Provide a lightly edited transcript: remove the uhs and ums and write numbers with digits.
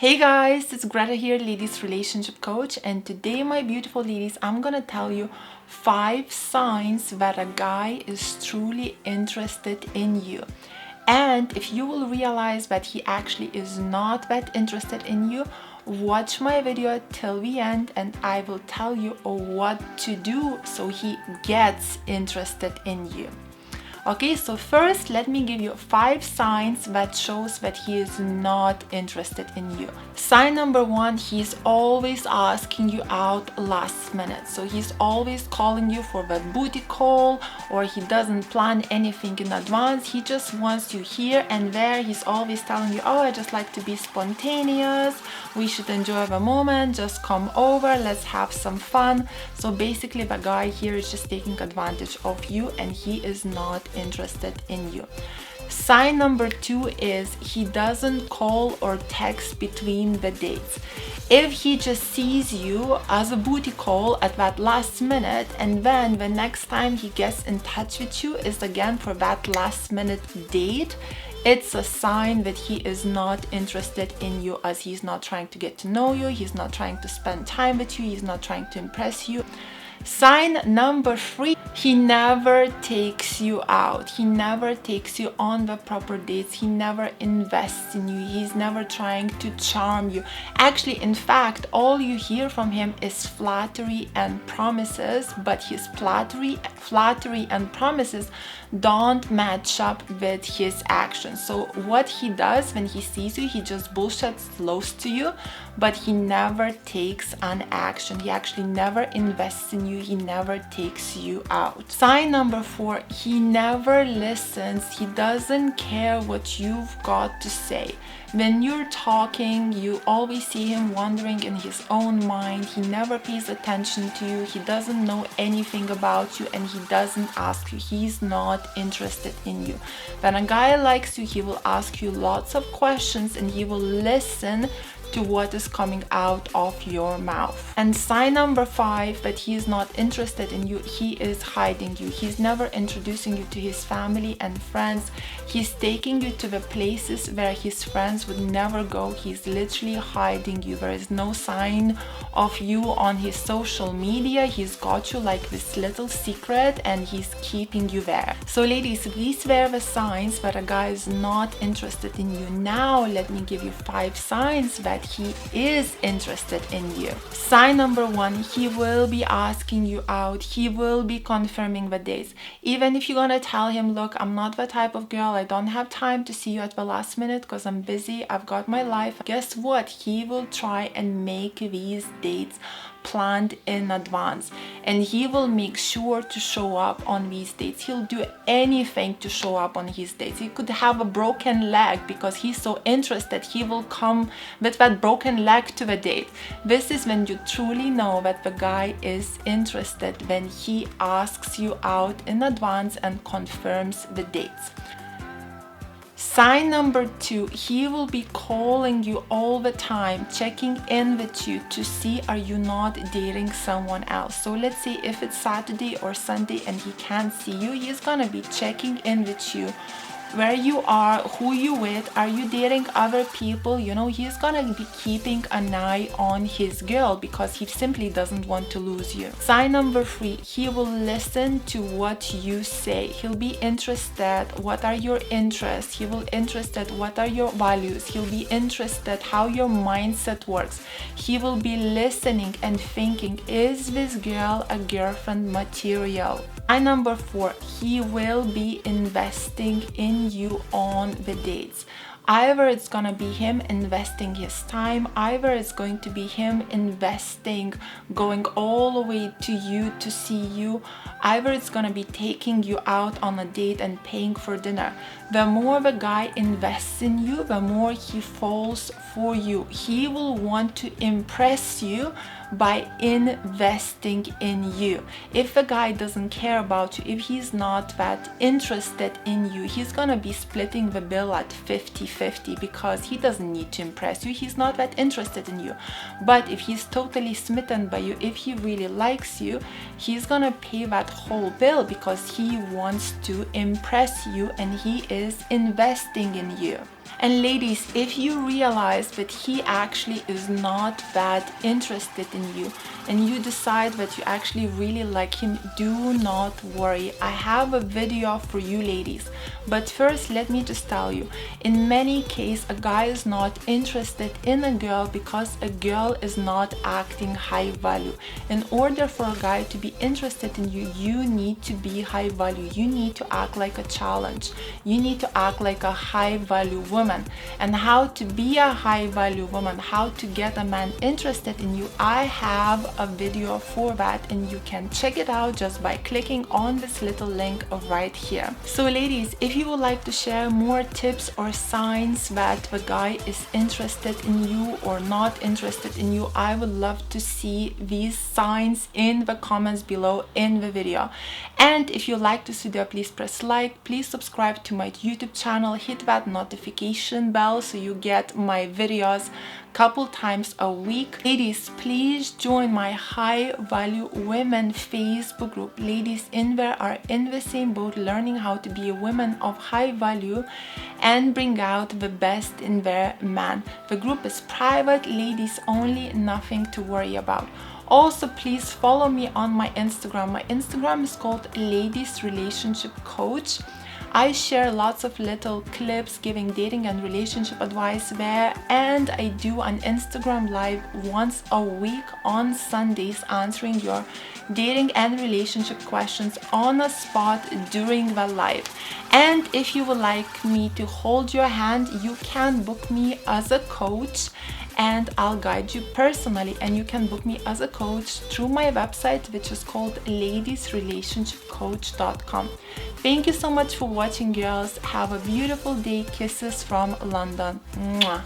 Hey guys, it's Greta here, ladies relationship coach, and today, my beautiful ladies, I'm gonna tell you 5 signs that a guy is truly interested in you. And if you will realize that he actually is not that interested in you, watch my video till the end and I will tell you what to do so he gets interested in you. Okay, so first let me give you 5 signs that shows that he is not interested in you. Sign number 1, he's always asking you out last minute. So he's always calling you for that booty call, or he doesn't plan anything in advance. He just wants you here and there. He's always telling you, oh, I just like to be spontaneous. We should enjoy the moment. Just come over. Let's have some fun. So basically the guy here is just taking advantage of you and he is not interested in you. Sign number 2 is he doesn't call or text between the dates. If he just sees you as a booty call at that last minute, and then the next time he gets in touch with you is again for that last minute date, it's a sign that he is not interested in you, as he's not trying to get to know you, he's not trying to spend time with you, he's not trying to impress you. Sign number 3, he never takes you out. He never takes you on the proper dates. He never invests in you. He's never trying to charm you. Actually, in fact, all you hear from him is flattery and promises, but his flattery and promises don't match up with his actions. So what he does when he sees you, he just bullshits close to you, but he never takes an action. He actually never invests in you. He never takes you out. Sign number 4, he never listens. He doesn't care what you've got to say. When you're talking, you always see him wandering in his own mind. He never pays attention to you. He doesn't know anything about you and he doesn't ask you. He's not interested in you. When a guy likes you, he will ask you lots of questions and he will listen to what is coming out of your mouth. And sign number 5 that he is not interested in you, he is hiding you. He's never introducing you to his family and friends. He's taking you to the places where his friends would never go. He's literally hiding you. There is no sign of you on his social media. He's got you like this little secret and he's keeping you there. So ladies, these were the signs that a guy is not interested in you. Now let me give you 5 signs that he is interested in you. Sign number 1, he will be asking you out. He will be confirming the dates. Even if you're gonna tell him, look, I'm not the type of girl, I don't have time to see you at the last minute because I'm busy, I've got my life. Guess what? He will try and make these dates planned in advance and he will make sure to show up on these dates. He'll do anything to show up on his dates. He could have a broken leg because he's so interested. He will come with that broken leg to the date. This is when you truly know that the guy is interested, when he asks you out in advance and confirms the dates. Sign number 2, he will be calling you all the time, checking in with you to see are you not dating someone else. So let's say if it's Saturday or Sunday and he can't see you, he's gonna be checking in with you, where you are, who you with, are you dating other people. You know, he's gonna be keeping an eye on his girl because he simply doesn't want to lose you. Sign number 3, he will listen to what you say. He'll be interested, what are your interests. He will interested, what are your values. He'll be interested how your mindset works. He will be listening and thinking, is this girl a girlfriend material? Sign number 4, he will be investing in you on the dates. Either it's gonna be him investing his time, either it's going to be him investing, going all the way to you to see you, either it's gonna be taking you out on a date and paying for dinner. The more the guy invests in you, the more he falls for you. He will want to impress you by investing in you. If the guy doesn't care about you, if he's not that interested in you, he's gonna be splitting the bill at 50-50 because he doesn't need to impress you. He's not that interested in you. But if he's totally smitten by you, if he really likes you, he's gonna pay that whole bill because he wants to impress you and he is investing in you. And ladies, if you realize that he actually is not that interested in you and you decide that you actually really like him, do not worry. I have a video for you ladies. But first, let me just tell you, in many cases, a guy is not interested in a girl because a girl is not acting high value. In order for a guy to be interested in you, you need to be high value. You need to act like a challenge. You need to act like a high value woman. And how to be a high value woman, how to get a man interested in you, I have a video for that, and you can check it out just by clicking on this little link right here. So ladies, if you would like to share more tips or signs that the guy is interested in you or not interested in you, I would love to see these signs in the comments below in the video. And if you like this video, please press like, please subscribe to my YouTube channel, hit that notification bell so you get my videos couple times a week. Ladies, please join my high value women Facebook group. Ladies in there are in the same boat, learning how to be a woman of high value and bring out the best in their man. The group is private, ladies only, nothing to worry about. Also, please follow me on my Instagram. My Instagram is called Ladies Relationship Coach. I share lots of little clips giving dating and relationship advice there, and I do an Instagram live once a week on Sundays answering your dating and relationship questions on a spot during the live. And if you would like me to hold your hand, you can book me as a coach and I'll guide you personally, and you can book me as a coach through my website, which is called ladiesrelationshipcoach.com. Thank you so much for watching, girls. Have a beautiful day. Kisses from London. Mwah.